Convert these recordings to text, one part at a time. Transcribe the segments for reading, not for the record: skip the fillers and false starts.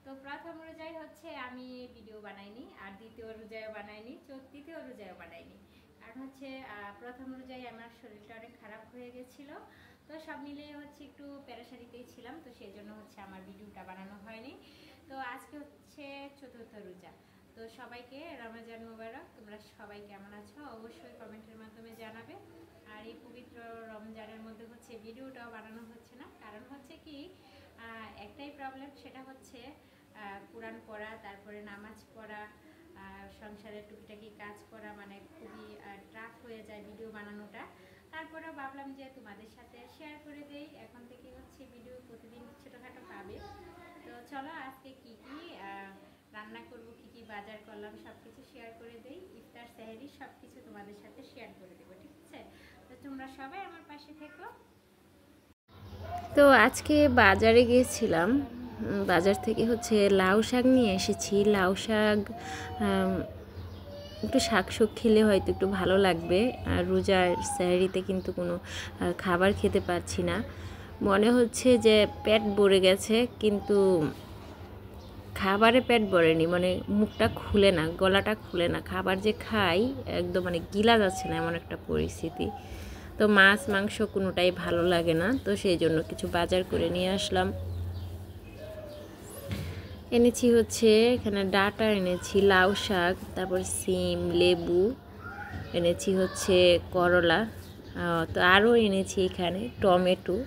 তো প্রথম রোজায় হচ্ছে আমি ভিডিও বানাইনি, আর দ্বিতীয় রোজায় বানাইনি, তৃতীয় রোজায় বানাইনি। কারণ হচ্ছে প্রথম রোজায় আমার শরীরটা অনেক খারাপ হয়ে গেছিলো, তো সব মিলিয়ে হচ্ছে একটু প্যারাসারিতেই ছিলাম, তো সেই জন্য হচ্ছে আমার ভিডিওটা বানানো হয়নি। তো আজকে হচ্ছে চতুর্থ রোজা। তো সবাইকে রমজান মুবারক। তোমরা সবাই কেমন আছো অবশ্যই কমেন্টের মাধ্যমে জানাবে। আর এই পবিত্র রমজানের মধ্যে হচ্ছে ভিডিওটাও বানানো হচ্ছে না, কারণ হচ্ছে কি একটাই প্রবলেম, সেটা হচ্ছে কোরআন পড়া, তারপরে নামাজ পড়া, সংসারের টুকিটাকি কাজ করা, মানে খুবই ট্রাফ হয়ে যায় ভিডিও বানানোটা। তারপরেও ভাবলাম যে তোমাদের সাথে শেয়ার করে দেই, এখন থেকে হচ্ছে ভিডিও প্রতিদিন ছোটোখাটো পাবে। তো চলো আজকে কি কি রান্না করব, কি কি বাজার করলাম সব কিছু শেয়ার করে দেই। ইফতার সেহরি সব কিছু তোমাদের সাথে শেয়ার করে দেবো, ঠিক আছে? তো তোমরা সবাই আমার পাশে থেকো। তো আজকে বাজারে গিয়েছিলাম, বাজার থেকে হচ্ছে লাউ শাক নিয়ে এসেছি। লাউ শাক একটু শাক খেলে হয়তো একটু ভালো লাগবে। আর রোজার সেহরিতে কিন্তু কোনো খাবার খেতে পারছি না, মনে হচ্ছে যে পেট ভরে গেছে, কিন্তু খাবারে পেট ভরেনি, মানে মুখটা খুলে না, গলাটা খুলে না, খাবার যে খাই একদম মানে গিলা যাচ্ছে না, এমন একটা পরিস্থিতি। তো মাছ মাংস কোনোটাই ভালো লাগে না, তো সেই জন্য কিছু বাজার করে নিয়ে আসলাম। এনেছি হচ্ছে এখানে ডাঁটা এনেছি, লাউ শাক, তারপর সিম, লেবু এনেছি, হচ্ছে করলা, তো আরও এনেছি এখানে টমেটো।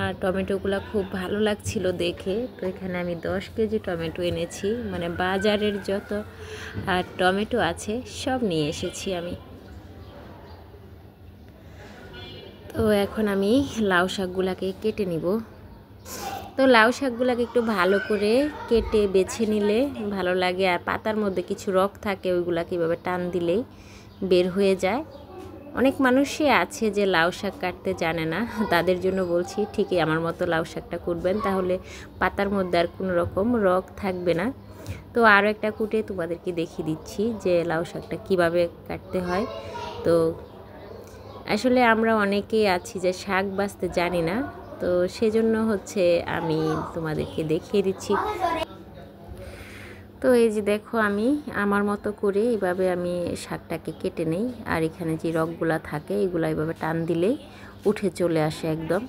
আর টমেটোগুলো খুব ভালো লাগছিল দেখে, তো এখানে আমি 10 কেজি টমেটো এনেছি, মানে বাজারের যত টমেটো আছে সব নিয়ে এসেছি আমি। তো এখন আমি লাউ শাকগুলোকে কেটে নিব। তো লাউ শাকগুলোকে একটু ভালো করে কেটে বেছে নিলে ভালো লাগে, আর পাতার মধ্যে কিছু রগ থাকে, ওইগুলোকে এভাবে টান দিলেই বের হয়ে যায়। অনেক মানুষই আছে যে লাউ শাক কাটতে জানে না, তাদের জন্য বলছি ঠিকই আমার মতো লাউ শাকটা কুটবেন, তাহলে পাতার মধ্যে আর কোনো রকম রগ থাকবে না। তো আরও একটা কুটে তোমাদেরকে দেখিয়ে দিচ্ছি যে লাউ শাকটা কীভাবে কাটতে হয়। তো আসলে আমরা অনেকেই আছি যে শাক বাছতে জানি না, তো সেজন্য হচ্ছে আমি তোমাদেরকে দেখিয়ে দিচ্ছি। তো এই যে দেখো, আমি আমার মতো করে এইভাবে আমি শাকটাকে কেটে নেই, আর এখানে যে রগগুলা থাকে এগুলো এইভাবে টান দিলেই উঠে চলে আসে একদম।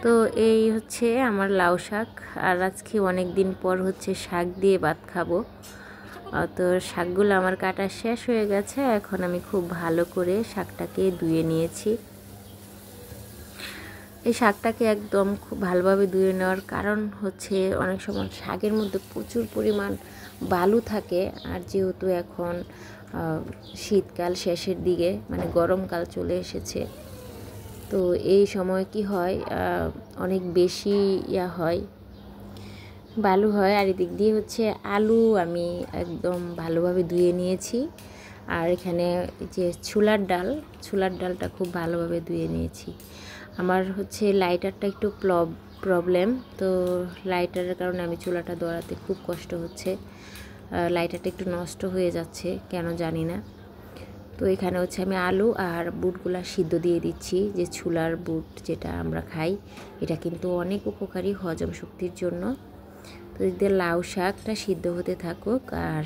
তো এই হচ্ছে আমার লাউ শাক, আর আজকে অনেক দিন পর হচ্ছে শাক দিয়ে ভাত খাবো। তো শাকগুলো আমার কাটা শেষ হয়ে গেছে, এখন আমি খুব ভালো করে শাকটাকে ধুয়ে নিয়েছি। এই শাকটাকে একদম খুব ভালোভাবে ধুয়ে নেওয়ার কারণ হচ্ছে অনেক সময় শাকের মধ্যে প্রচুর পরিমাণ বালু থাকে, আর যেহেতু এখন শীতকাল শেষের দিকে, মানে গরমকাল চলে এসেছে, তো এই সময় কি হয় অনেক বেশি হয়, বালু হয়। আর এদিক দিয়ে হচ্ছে আলু আমি একদম ভালোভাবে ধুয়ে নিয়েছি, আর এখানে যে ছোলার ডালটা খুব ভালোভাবে ধুয়ে নিয়েছি। আমার হচ্ছে লাইটারটা একটু প্রবলেম, তো লাইটারের কারণে আমি চুলাটা ধরাতে খুব কষ্ট হচ্ছে, লাইটারটা একটু নষ্ট হয়ে যাচ্ছে কেন জানি না। তো এখানে হচ্ছে আমি আলু আর বুটগুলা সিদ্ধ দিয়ে দিচ্ছি, যে ছোলার বুট যেটা আমরা খাই, এটা কিন্তু অনেক উপকারী হজম শক্তির জন্য। তো এদিক দিয়ে লাউ শাকটা সিদ্ধ হতে থাকুক আর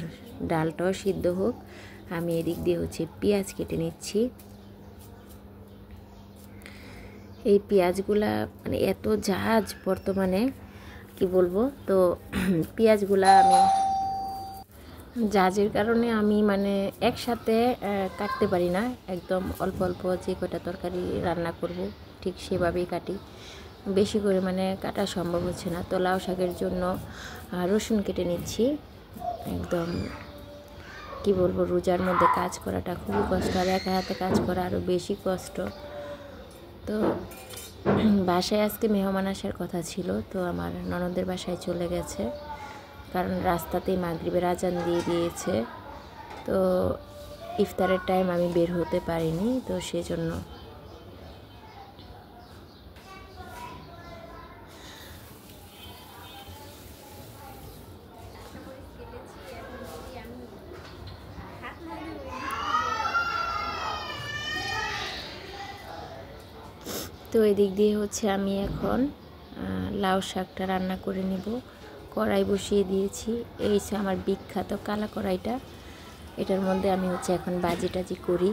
ডালটাও সিদ্ধ হোক, আমি এদিক দিয়ে হচ্ছে পেঁয়াজ কেটে নিচ্ছি। এই পেঁয়াজগুলা মানে এত ঝাঁজ বর্তমানে কি বলবো, তো পেঁয়াজগুলা আমি ঝাঁজের কারণে আমি মানে একসাথে কাটতে পারি না, একদম অল্প অল্প যে কটা তরকারি রান্না করব ঠিক সেভাবেই কাটি, বেশি করে মানে কাটা সম্ভব হচ্ছে না। তো লাউ শাকের জন্য রসুন কেটে নিচ্ছি। একদম কি বলবো, রোজার মধ্যে কাজ করাটা খুবই কষ্ট, আর একা হাতে কাজ করা আরও বেশি কষ্ট। তো বাসায় আজকে মেহমান আসার কথা ছিল, তো আমার ননদের বাসায় চলে গেছে, কারণ রাস্তাতেই মাগরিবের আজান দিয়ে দিয়েছে, তো ইফতারের টাইম আমি বের হতে পারিনি, তো সেজন্য। তো এদিক দিয়ে হচ্ছে আমি এখন লাউ শাকটা রান্না করে নেব। কড়াই বসিয়ে দিয়েছি। এই যে আমার বিখ্যাত কালা কড়াইটা, এটার মধ্যে আমি হচ্ছে এখন বাজি টাজি করি।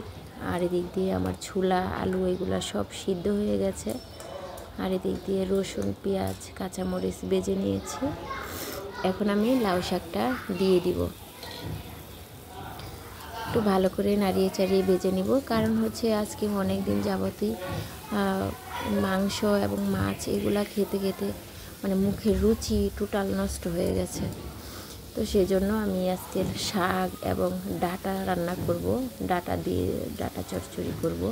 আর এদিক দিয়ে আমার ছোলা আলু এগুলো সব সিদ্ধ হয়ে গেছে। আর এদিক দিয়ে রসুন পেঁয়াজ কাঁচামরিচ বেজে নিয়েছি। এখন আমি লাউ শাকটা দিয়ে দিব। একটু ভালো করে নাড়িয়ে চাড়িয়ে বেজে নিব, কারণ হচ্ছে আজকে অনেক দিন যাবতই মাংস এবং মাছ এগুলা খেতে খেতে মানে মুখের রুচি টোটাল নষ্ট হয়ে গেছে। তো সেই জন্য আমি আজকে শাক এবং ডাঁটা রান্না করব, ডাঁটা দিয়ে ডাঁটা চচ্চড়ি করব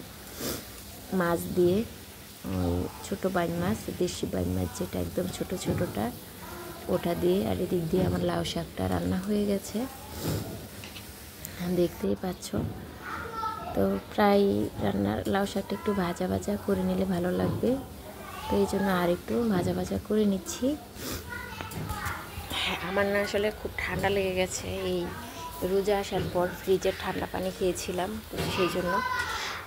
মাছ দিয়ে, ছোটো বাইন মাছ, দেশি বাইন মাছ যেটা একদম ছোটো ছোটোটা, ওটা দিয়ে। আর এদিক দিয়ে আমার লাউ শাকটা রান্না হয়ে গেছে, দেখতেই পাচ্ছ। তো প্রায় রান্নার লাউ শাকটা একটু ভাজা ভাজা করে নিলে ভালো লাগবে, তো এই জন্য আর একটু ভাজা ভাজা করে নিচ্ছি। আমার না আসলে খুব ঠান্ডা লেগে গেছে, এই রোজা আসার পর ফ্রিজের ঠান্ডা পানি খেয়েছিলাম, তো সেই জন্য।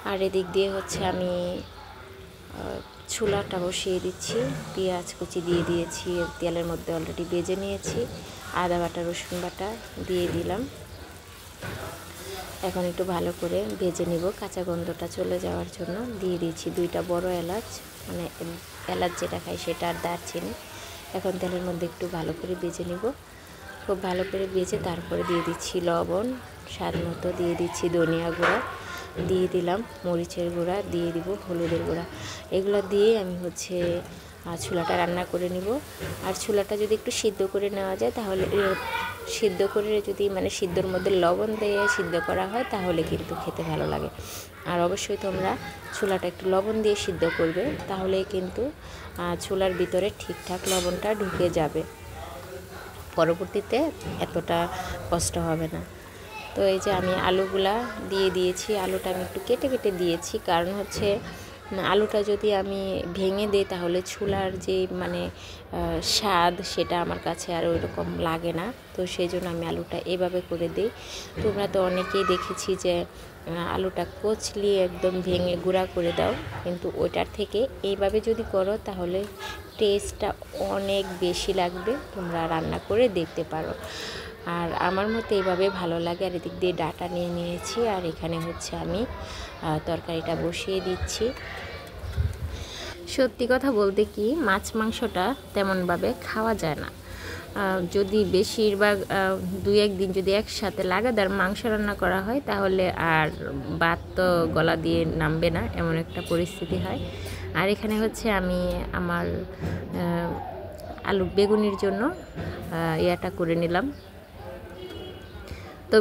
আর এদিক দিয়ে হচ্ছে আমি ছোলাটা বসিয়ে দিচ্ছি, পেঁয়াজ কুচি দিয়ে দিয়েছি, তেলের মধ্যে অলরেডি ভেজে নিয়েছি, আদা বাটা রসুন বাটা দিয়ে দিলাম। এখন একটু ভালো করে ভেজে নিব, কাঁচা গন্ধটা চলে যাওয়ার জন্য। দিয়ে দিচ্ছি 2টা বড় এলাচ, মানে এলাচ যেটা খাই সেটা, আর দারচিনি। এখন তেলের মধ্যে একটু ভালো করে ভেজে নিব, খুব ভালো করে ভেজে তারপরে দিয়ে দিচ্ছি লবণ স্বাদ মতো, দিয়ে দিচ্ছি ধনিয়া গুঁড়া, দিয়ে দিলাম মরিচের গুঁড়া, দিয়ে দিব হলুদের গুঁড়া। এগুলো দিয়ে আমি হচ্ছে ছোলাটা রান্না করে নিব। আর ছোলাটা যদি একটু সিদ্ধ করে নেওয়া যায় তাহলে, সিদ্ধ করে যদি মানে সিদ্ধর মধ্যে লবণ দিয়ে সিদ্ধ করা হয় তাহলে কিন্তু খেতে ভালো লাগে। আর অবশ্যই তোমরা ছোলাটা একটু লবণ দিয়ে সিদ্ধ করবে, তাহলে কিন্তু ছোলার ভিতরে ঠিকঠাক লবণটা ঢুকে যাবে, পরবর্তীতে এতটা কষ্ট হবে না। তো এই যে আমি আলুগুলা দিয়ে দিয়েছি, আলুটা আমি একটু কেটে কেটে দিয়েছি, কারণ হচ্ছে আলুটা যদি আমি ভেঙে দিই তাহলে ছোলার যে মানে স্বাদ সেটা আমার কাছে আর ওইরকম লাগে না, তো সেই জন্য আমি আলুটা এভাবে করে দিই। তোমরা তো অনেকেই দেখেছি যে আলুটা কচলিয়ে একদম ভেঙে গুঁড়া করে দাও, কিন্তু ওইটার থেকে এইভাবে যদি করো তাহলে টেস্টটা অনেক বেশি লাগবে, তোমরা রান্না করে দেখতে পারো। আর আমার মতে এইভাবে ভালো লাগে। আর এদিক দিয়ে ডাঁটা নিয়ে নিয়েছি, আর এখানে হচ্ছে আমি তরকারিটা বসিয়ে দিচ্ছি। সত্যি কথা বলতে কি, মাছ মাংসটা তেমনভাবে খাওয়া যায় না, যদি বেশিরভাগ 2-1 দিন যদি একসাথে লাগাতার মাংস রান্না করা হয় তাহলে আর ভাত তো গলা দিয়ে নামবে না, এমন একটা পরিস্থিতি হয়। আর এখানে হচ্ছে আমি আমার আলু বেগুনির জন্য ইয়াটা করে নিলাম। তো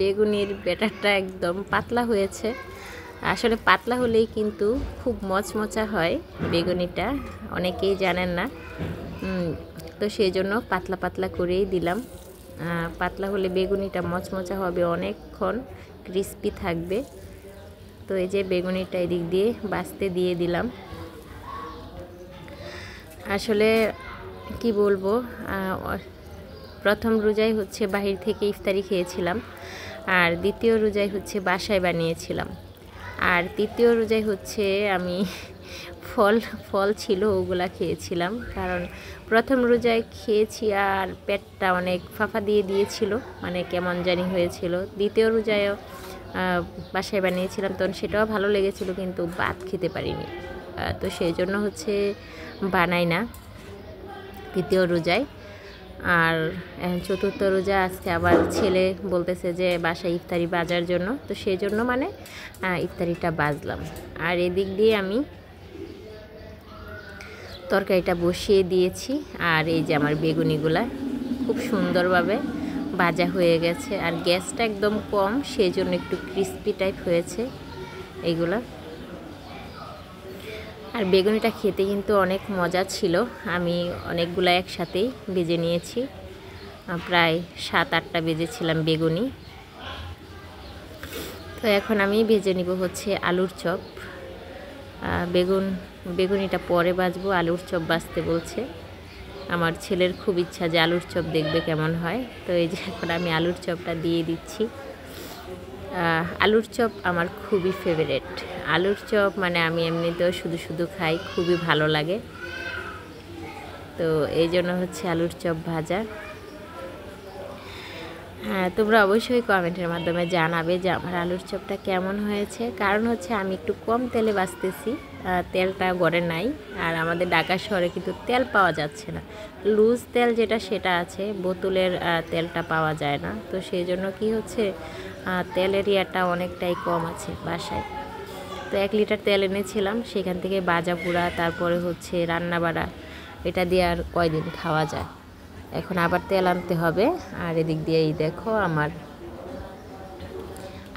বেগুনির ব্যাটারটা একদম পাতলা হয়েছে, আসলে পাতলা হলেই কিন্তু খুব মচমচা হয় বেগুনিটা, অনেকেই জানেন না, তো সেই জন্য পাতলা পাতলা করেই দিলাম। পাতলা হলে বেগুনিটা মচমচা হবে, অনেকক্ষণ ক্রিস্পি থাকবে। তো এই যে বেগুনিটা এদিক দিয়ে বাছতে দিয়ে দিলাম। আসলে কি বলবো, প্রথম রোজায় হচ্ছে বাহির থেকে ইফতারি খেয়েছিলাম, আর দ্বিতীয় রোজায় হচ্ছে বাসায় বানিয়েছিলাম, আর তৃতীয় রোজায় হচ্ছে আমি ফল ছিল ওগুলা খেয়েছিলাম, কারণ প্রথম রোজায় খেয়েছি আর পেটটা অনেক ফাঁফা দিয়ে দিয়েছিল, মানে কেমন জানি হয়েছিল। দ্বিতীয় রোজায়ও বাসায় বানিয়েছিলাম, তখন সেটাও ভালো লেগেছিল, কিন্তু ভাত খেতে পারিনি, তো সেই জন্য হচ্ছে বানাই না তৃতীয় রোজায়। আর চতুর্থ রোজা আজকে আবার ছেলে বলতেছে যে বাসায় ইফতারি বাজার জন্য, তো সেই জন্য মানে ইফতারিটা বাজলাম। আর এদিক দিয়ে আমি তরকারিটা বসিয়ে দিয়েছি, আর এই যে আমার বেগুনিগুলা খুব সুন্দরভাবে ভাজা হয়ে গেছে, আর গ্যাসটা একদম কম, সেই জন্য একটু ক্রিস্পি টাইপ হয়েছে এইগুলা। আর বেগুনিটা খেতে কিন্তু অনেক মজা ছিল, আমি অনেকগুলো একসাথেই ভেজে নিয়েছি, প্রায় 7-8টা ভেজেছিলাম বেগুনি। তো এখন আমি ভেজে নিব হচ্ছে আলুর চপ। বেগুনিটা পরে ভাজবো, আলুর চপ ভাজতে বলছে। আমার ছেলের খুব ইচ্ছা যে আলুর চপ দেখবে কেমন হয়, তো এই যে এখন আমি আলুর চপটা দিয়ে দিচ্ছি। আলুর চপ আমার খুবই ফেভারেট, আলুর চপ মানে আমি এমনিতেও শুধু শুধু খাই, খুবই ভালো লাগে। তো এই জন্য হচ্ছে আলুর চপ ভাজা। হ্যাঁ, তোমরা অবশ্যই কমেন্টের মাধ্যমে জানাবে যে আমার আলুর চপটা কেমন হয়েছে। কারণ হচ্ছে আমি একটু কম তেলে ভাজতেছি, তেলটা ঘরে নাই। আর আমাদের ঢাকা শহরে কিন্তু তেল পাওয়া যাচ্ছে না, লুজ তেল যেটা সেটা আছে, বোতলের তেলটা পাওয়া যায় না। তো সেই জন্য কি হচ্ছে, তেলের ইয়াটা অনেকটাই কম আছে বাসায়। তো 1 লিটার তেল এনেছিলাম, সেখান থেকে ভাজা পোড়া, তারপরে হচ্ছে রান্না বাড়া, এটা দিয়ে আর কয়দিন খাওয়া যায়। এখন আবার তেল আনতে হবে। আর এদিক দিয়েই দেখো আমার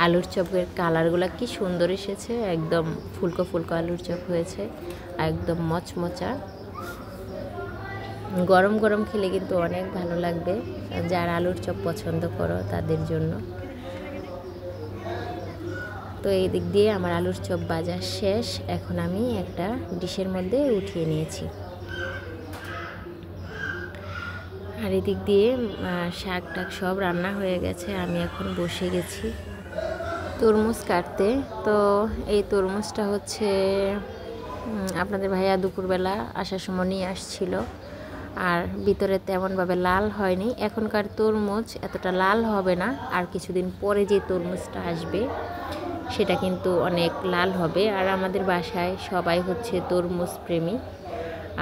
আলুর চপের কালারগুলো কি সুন্দর এসেছে, একদম ফুলকো ফুলকো আলুর চপ হয়েছে, একদম মচমচা। গরম গরম খেলে কিন্তু অনেক ভালো লাগবে, যারা আলুর চপ পছন্দ করো তাদের জন্য। তো এই দিক দিয়ে আমার আলুর চপ ভাজা শেষ। এখন আমি একটা ডিশের মধ্যে উঠিয়ে নিয়েছি। আর এদিক দিয়ে শাক টাক সব রান্না হয়ে গেছে, আমি এখন বসে গেছি তরমুজ কাটতে। তো এই তরমুজটা হচ্ছে আপনাদের ভাইয়া দুপুরবেলা আসার সময় নিয়ে আসছিল। আর ভিতরে তেমনভাবে লাল হয়নি। এখনকার তরমুজ এতটা লাল হবে না, আর কিছুদিন পরে যে তরমুজটা আসবে সেটা কিন্তু অনেক লাল হবে। আর আমাদের বাসায় সবাই হচ্ছে তরমুজ প্রেমী,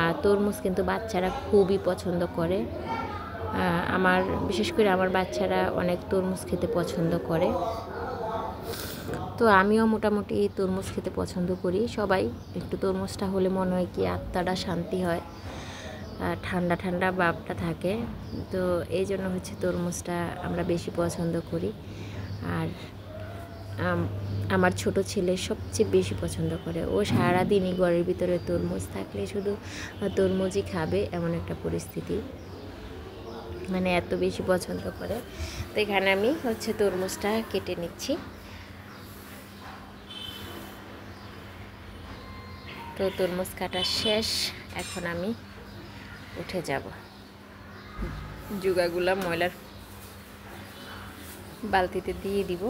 আর তরমুজ কিন্তু বাচ্চারা খুবই পছন্দ করে। আমার বিশেষ করে আমার বাচ্চারা অনেক তরমুজ খেতে পছন্দ করে। তো আমিও মোটামুটি তরমুজ খেতে পছন্দ করি। সবাই একটু তরমুজটা হলে মনে হয় কি আত্মাটা শান্তি হয়, ঠান্ডা ঠান্ডা ভাবটা থাকে। তো এই জন্য হচ্ছে তরমুজটা আমরা বেশি পছন্দ করি। আর আমার ছোট ছেলে সবচেয়ে বেশি পছন্দ করে, ও সারাদিনই ঘরের ভিতরে তরমুজ থাকলে শুধু তরমুজই খাবে, এমন একটা পরিস্থিতি, মানে এত বেশি পছন্দ করে। তো এখানে আমি হচ্ছে তরমুজটা কেটে নিচ্ছি। তো তরমুজ কাটা শেষ, এখন আমি উঠে যাব। জুগাগুলা ময়লার বালতিতে দিয়ে দিব।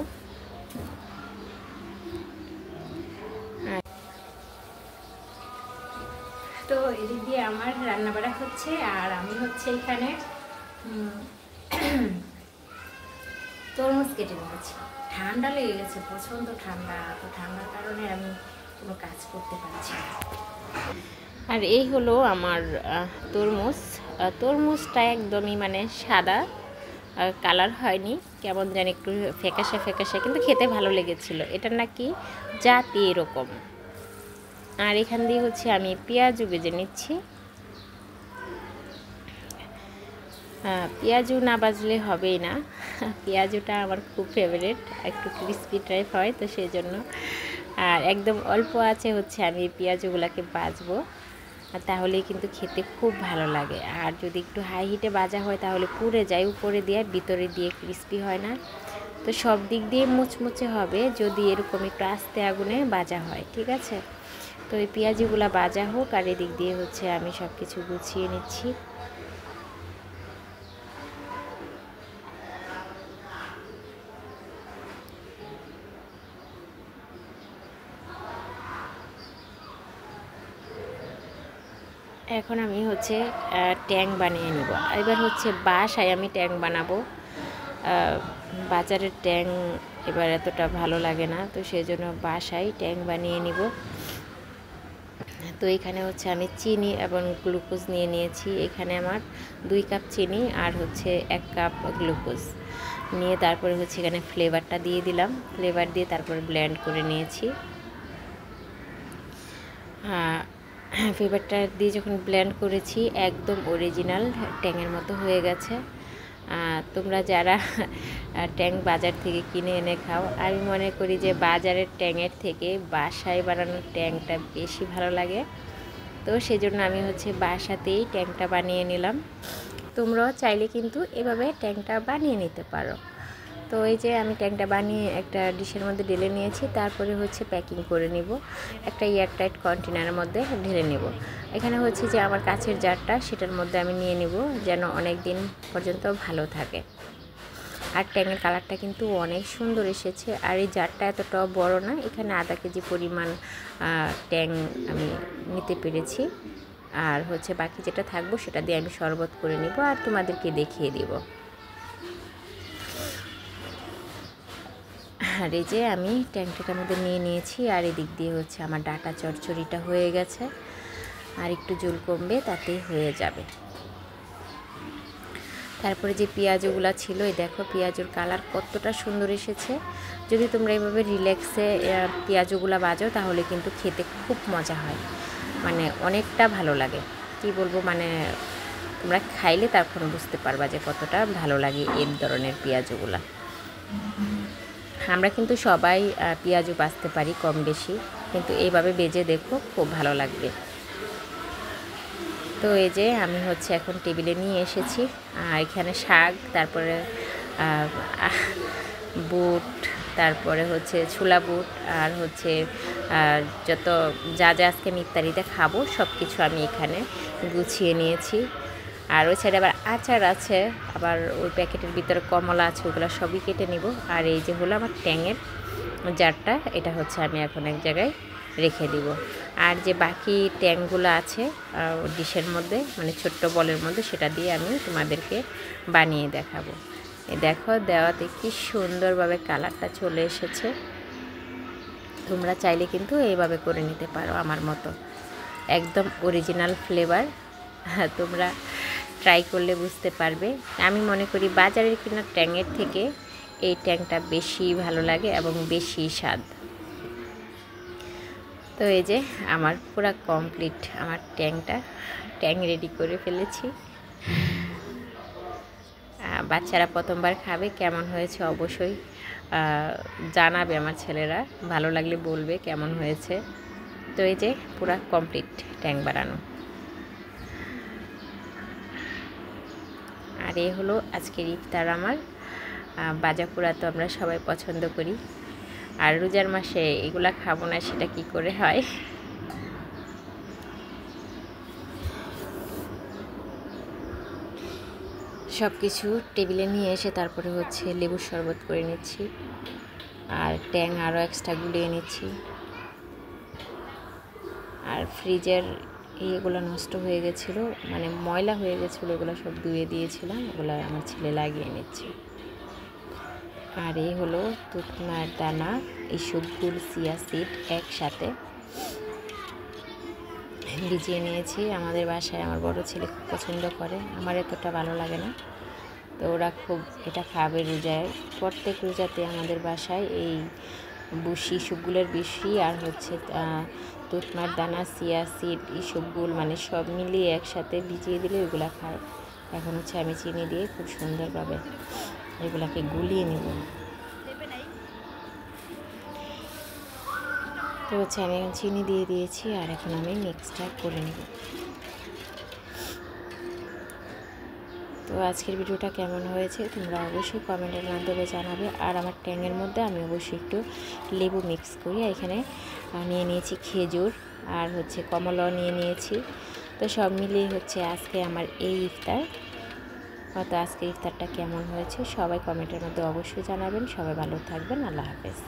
তো এদিক দিয়ে আমার রান্না বাড়া হচ্ছে, আর আমি হচ্ছে এখানে তরমুজ কেটে নিয়েছি। ঠান্ডা লেগে গেছে, প্রচণ্ড ঠান্ডা। তো ঠান্ডার কারণে আমি কোনো কাজ করতে পারছি না। আর এই হলো আমার তরমুজ। তরমুজটা একদমই মানে সাদা, কালার হয়নি, কেমন জানি একটু ফ্যাকাশে ফ্যাকাশে, কিন্তু খেতে ভালো লেগেছিল। এটা নাকি জাতি এরকম। আর এখান দিয়ে হচ্ছে আমি পেঁয়াজু ভেজে নিচ্ছি। পেঁয়াজু না বাজলে হবেই না, পেঁয়াজুটা আমার খুব ফেভারিট, একটু ক্রিস্পি টাইপ হয়, তো সেই জন্য। আর একদম অল্প আছে হচ্ছে আমি পেঁয়াজুগুলোকে ভাজবো, তাহলেই কিন্তু খেতে খুব ভালো লাগে। আর যদি একটু হাই হিটে ভাজা হয় তাহলে পুড়ে যায়, উপরে দিয়ে ভিতরে দিয়ে ক্রিস্পি হয় না। তো সব দিক দিয়ে মুচমুচে হবে যদি এরকম একটু আস্তে আগুনে ভাজা হয়, ঠিক আছে। তো এই পেঁয়াজগুলো ভাজা হোক, আর এদিক দিয়ে হচ্ছে আমি সব কিছু গুছিয়ে নিচ্ছি। এখন আমি হচ্ছে ট্যাং বানিয়ে নেব। এবার হচ্ছে বাসায় আমি ট্যাং বানাবো। বাজারের ট্যাং এবার এতটা ভালো লাগে না, তো সেই জন্য বাসায় ট্যাং বানিয়ে নিব। তো এখানে হচ্ছে আমি চিনি এবং গ্লুকোজ নিয়ে নিয়েছি। এখানে আমার 2 কাপ চিনি আর হচ্ছে 1 কাপ গ্লুকোজ নিয়ে তারপরে হচ্ছে এখানে ফ্লেভারটা দিয়ে দিলাম। ফ্লেভার দিয়ে তারপরে ব্লেন্ড করে নিয়েছি। ফ্লেভারটা দিয়ে যখন ব্লেন্ড করেছি একদম অরিজিনাল ট্যাংয়ের মতো হয়ে গেছে। তোমরা যারা ট্যাং বাজার থেকে কিনে এনে খাও, আমি মনে করি যে বাজারের ট্যাংয়ের থেকে বাসায় বানানোর ট্যাংটা বেশি ভালো লাগে। তো সেজন্য আমি হচ্ছে বাসাতেই ট্যাংটা বানিয়ে নিলাম। তোমরাও চাইলে কিন্তু এভাবে ট্যাংটা বানিয়ে নিতে পারো। তো এই যে আমি ট্যাংটা বানিয়ে একটা ডিশের মধ্যে ঢেলে নিয়েছি, তারপরে হচ্ছে প্যাকিং করে নিব, একটা এয়ারটাইট কন্টেনারের মধ্যে ঢেলে নেব। এখানে হচ্ছে যে আমার কাছের জারটা, সেটার মধ্যে আমি নিয়ে নিব যেন অনেক দিন পর্যন্ত ভালো থাকে। আর ট্যাংয়ের কালারটা কিন্তু অনেক সুন্দর এসেছে। আর এই জারটা এতটাও বড় না, এখানে আধা কেজি পরিমাণ ট্যাং আমি নিতে পেরেছি। আর হচ্ছে বাকি যেটা থাকবো সেটা দিয়ে আমি শরবত করে নিব আর তোমাদেরকে দেখিয়ে দিব। আর এই যে আমি ট্যাংটাটার মধ্যে নিয়ে নিয়েছি, আর এদিক দিয়ে হচ্ছে আমার ডাটা চচ্চড়িটা হয়ে গেছে, আর একটু জল কমবে তাতেই হয়ে যাবে। তারপরে যে পেঁয়াজগুলো ছিল, এই দেখো পেঁয়াজের কালার কতটা সুন্দর এসেছে। যদি তোমরা এইভাবে রিল্যাক্সে পেঁয়াজগুলো ভাজো তাহলে কিন্তু খেতে খুব মজা হয়, মানে অনেকটা ভালো লাগে। কি বলবো, মানে তোমরা খাইলে তারপর বুঝতে পারবা যে কতটা ভালো লাগে এই ধরনের পেঁয়াজগুলো। আমরা কিন্তু সবাই পেঁয়াজও ভাজতে পারি কম বেশি, কিন্তু এইভাবে ভেজে দেখো খুব ভালো লাগবে। তো এই যে আমি হচ্ছে এখন টেবিলে নিয়ে এসেছি, এখানে শাক, তারপরে বুট, তারপরে হচ্ছে ছোলা বুট, আর হচ্ছে যত যা যা আজকে আমি ইফতারিতে খাবো সব কিছু আমি এখানে গুছিয়ে নিয়েছি। আর ওই সাইডে আবার আচার আছে, আবার ওই প্যাকেটের ভিতরে কমলা আছে, ওগুলো সবই কেটে নিব। আর এই যে হলো আমার ট্যাংয়ের জারটা, এটা হচ্ছে আমি এখন এক জায়গায় রেখে দিব। আর যে বাকি ট্যাংগুলো আছে ডিশের মধ্যে, মানে ছোট্ট বলের মধ্যে, সেটা দিয়ে আমি তোমাদেরকে বানিয়ে দেখাবো। এই দেখো দেওয়াতে কি সুন্দরভাবে কালারটা চলে এসেছে। তোমরা চাইলে কিন্তু এইভাবে করে নিতে পারো আমার মতো, একদম অরিজিনাল ফ্লেভার। তোমরা ট্রাই করলে বুঝতে পারবে। আমি মনে করি বাজারের কিনা ট্যাংয়ের থেকে এই ট্যাংটা বেশি ভালো লাগে এবং বেশি স্বাদ। তো এই যে আমার পুরো কমপ্লিট, আমার ট্যাং রেডি করে ফেলেছি। বাচ্চারা প্রথমবার খাবে, কেমন হয়েছে অবশ্যই জানাবে আমার ছেলেরা, ভালো লাগলে বলবে কেমন হয়েছে। তো এই যে পুরো কমপ্লিট ট্যাং বানানো। আর এই হলো আজকের ইফতার আমার। ভাজা পোড়া তো আমরা সবাই পছন্দ করি, আর রোজার মাসে এগুলা খাবো না সেটা কি করে হয়। সব কিছু টেবিলে নিয়ে এসে তারপরে হচ্ছে লেবুর শরবত করে নিচ্ছি, আর ট্যাং আরও এক্সট্রা গুলিয়ে নিচ্ছি। আর ফ্রিজের এগুলো নষ্ট হয়ে গেছিলো, মানে ময়লা হয়ে গেছিলো, এগুলো সব ধুয়ে দিয়েছিলাম, ওগুলো আমার ছেলে লাগিয়ে নিচ্ছে। আর এই হলো তুতমার দানা, ইসবগুল, চিয়া সিড একসাথে ভিজিয়ে নিয়েছি। আমাদের বাসায় আমার বড় ছেলে খুব পছন্দ করে, আমার এতটা ভালো লাগে না, তো ওরা খুব এটা খাবে রোজায়। প্রত্যেক রোজাতে আমাদের বাসায় এই ইসবগুলের বেশি, আর হচ্ছে তুতমার দানা, চিয়া সিড, ইসবগুল, মানে সব মিলিয়ে একসাথে ভিজিয়ে দিলে ওগুলো খায়। এখন হচ্ছে আমি চিনি দিয়ে খুব সুন্দরভাবে এগুলাকে গুলিয়ে নেব। তো হচ্ছে আমি এখন চিনি দিয়ে দিয়েছি, আর এখন আমি মিক্সটা করে নেব। তো আজকের ভিডিওটা কেমন হয়েছে তোমরা অবশ্যই কমেন্টের মাধ্যমে জানাবে। আর আমার ট্যাংয়ের মধ্যে আমি অবশ্যই একটু লেবু মিক্স করি, এখানে নিয়ে নিয়েছি খেজুর, আর হচ্ছে কমলাও নিয়ে নিয়েছি। তো সব মিলিয়ে হচ্ছে আজকে আমার এই ইফতার। হয়তো আজকের ইফতারটা কেমন হয়েছে সবাই কমেন্টের মধ্যে অবশ্যই জানাবেন। সবাই ভালো থাকবেন, আল্লাহ হাফেজ।